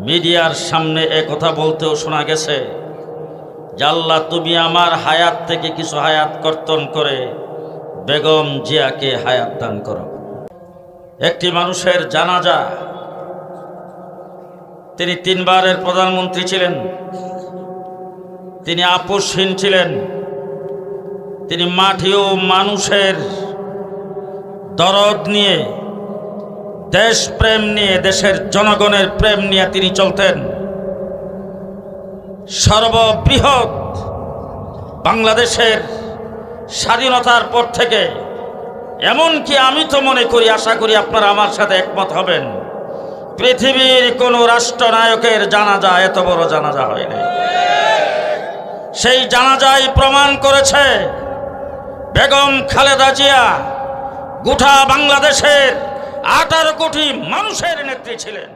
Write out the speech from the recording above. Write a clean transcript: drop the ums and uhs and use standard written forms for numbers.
মিডিয়ার সামনে কথা বলতেও শোনা গেছে যে আল্লাহ তুমি আমার হায়াত থেকে কিছু হায়াত কর্তন করে বেগম জিয়াকে হায়াত দান করো। একটি মানুষের জানাজা, তিনি 3 বারের প্রধানমন্ত্রী ছিলেন, তিনি আপোষহীন ছিলেন, তিনি মাটি ও মানুষের দরদ নিয়ে, দেশপ্রেম নিয়ে, দেশের জনগণের প্রেম নিয়ে তিনি চলতেন। সর্ববৃহৎ বাংলাদেশের স্বাধীনতার পর থেকে, এমনকি আমি তো মনে করি, আশা করি আপনারা আমার সাথে একমত হবেন, পৃথিবীর কোনো রাষ্ট্রনায়কের জানাজা এত বড় জানাজা হয়নি। সেই জানাজাই প্রমাণ করেছে বেগম খালেদা জিয়া গোটা বাংলাদেশের 18 কোটি মানুষের নেত্রী ছিলেন।